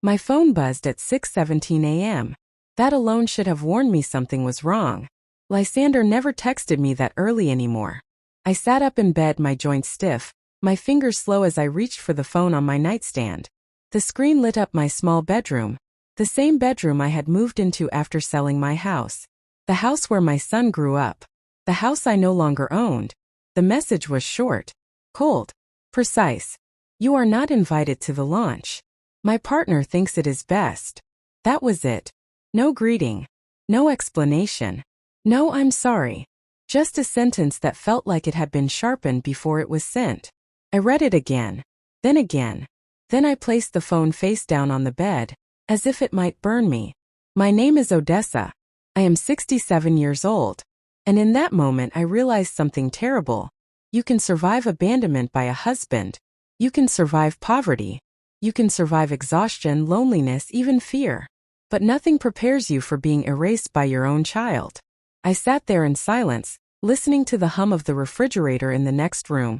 My phone buzzed at 6:17 a.m. That alone should have warned me something was wrong. Lysander never texted me that early anymore. I sat up in bed, my joints stiff, my fingers slow as I reached for the phone on my nightstand. The screen lit up my small bedroom, the same bedroom I had moved into after selling my house. The house where my son grew up. The house I no longer owned. The message was short, cold, precise. You are not invited to the launch. My partner thinks it is best. That was it. No greeting. No explanation. No I'm sorry. Just a sentence that felt like it had been sharpened before it was sent. I read it again. Then again. Then I placed the phone face down on the bed, as if it might burn me. My name is Odessa. I am 67 years old. And in that moment I realized something terrible. You can survive abandonment by a husband. You can survive poverty. You can survive exhaustion, loneliness, even fear. But nothing prepares you for being erased by your own child. I sat there in silence, listening to the hum of the refrigerator in the next room.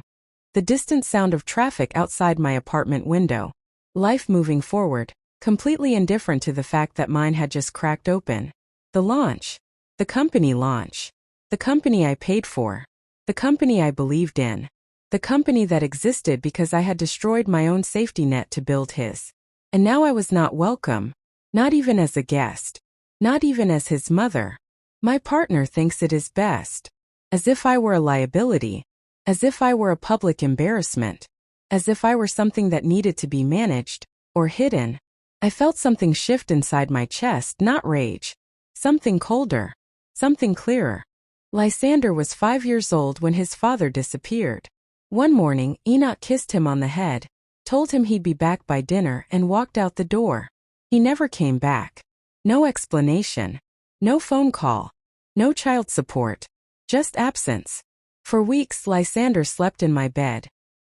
The distant sound of traffic outside my apartment window. Life moving forward, completely indifferent to the fact that mine had just cracked open. The launch. The company launch. The company I paid for. The company I believed in. The company that existed because I had destroyed my own safety net to build his. And now I was not welcome. Not even as a guest. Not even as his mother. My partner thinks it is best. As if I were a liability. As if I were a public embarrassment. As if I were something that needed to be managed, or hidden. I felt something shift inside my chest, not rage. Something colder. Something clearer. Lysander was 5 years old when his father disappeared. One morning, Enoch kissed him on the head, told him he'd be back by dinner, and walked out the door. He never came back. No explanation. No phone call. No child support. Just absence. For weeks, Lysander slept in my bed,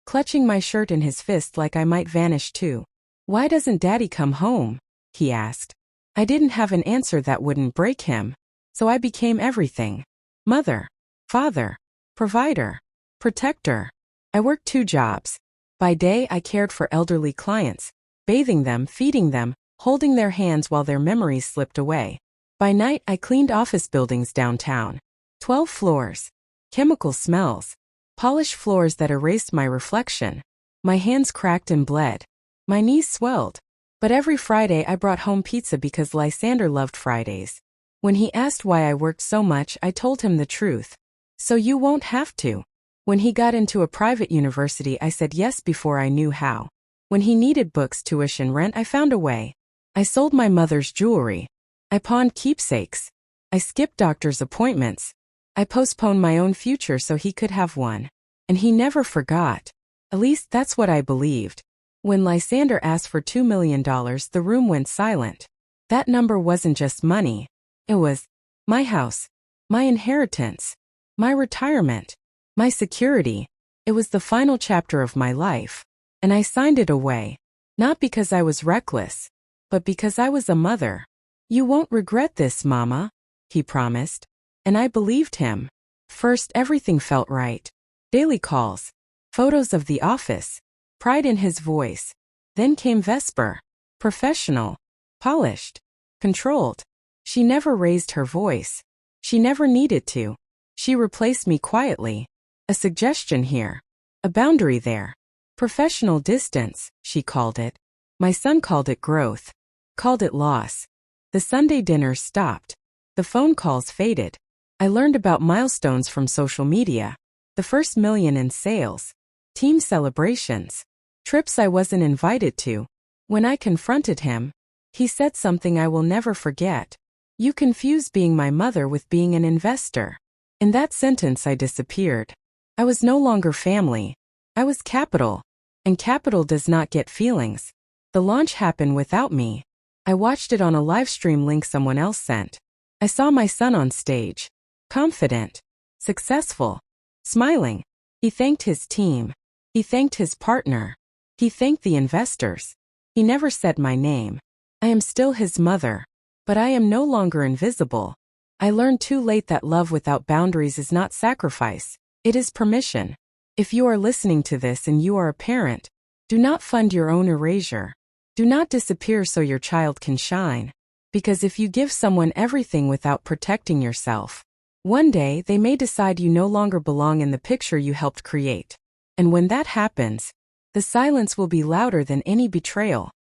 clutching my shirt in his fist like I might vanish too. Why doesn't Daddy come home? He asked. I didn't have an answer that wouldn't break him, so I became everything. Mother, father, provider, protector. I worked 2 jobs. By day I cared for elderly clients, bathing them, feeding them, holding their hands while their memories slipped away. By night I cleaned office buildings downtown. 12 floors. Chemical smells. Polished floors that erased my reflection. My hands cracked and bled. My knees swelled. But every Friday I brought home pizza because Lysander loved Fridays. When he asked why I worked so much, I told him the truth. So you won't have to. When he got into a private university, I said yes before I knew how. When he needed books, tuition, rent, I found a way. I sold my mother's jewelry. I pawned keepsakes. I skipped doctor's appointments. I postponed my own future so he could have one. And he never forgot. At least that's what I believed. When Lysander asked for $2 million, the room went silent. That number wasn't just money. It was my house, my inheritance, my retirement, my security. It was the final chapter of my life. And I signed it away. Not because I was reckless, but because I was a mother. You won't regret this, Mama, he promised. And I believed him. First, everything felt right. Daily calls. Photos of the office. Pride in his voice. Then came Vesper. Professional. Polished. Controlled. She never raised her voice. She never needed to. She replaced me quietly. A suggestion here. A boundary there. Professional distance, she called it. My son called it growth. Called it loss. The Sunday dinners stopped. The phone calls faded. I learned about milestones from social media. The first million in sales. Team celebrations. Trips I wasn't invited to. When I confronted him, he said something I will never forget. You confuse being my mother with being an investor. In that sentence I disappeared. I was no longer family. I was capital. And capital does not get feelings. The launch happened without me. I watched it on a live stream link someone else sent. I saw my son on stage. Confident. Successful. Smiling. He thanked his team. He thanked his partner. He thanked the investors. He never said my name. I am still his mother. But I am no longer invisible. I learned too late that love without boundaries is not sacrifice. It is permission. If you are listening to this and you are a parent, do not fund your own erasure. Do not disappear so your child can shine. Because if you give someone everything without protecting yourself, one day they may decide you no longer belong in the picture you helped create. And when that happens, the silence will be louder than any betrayal.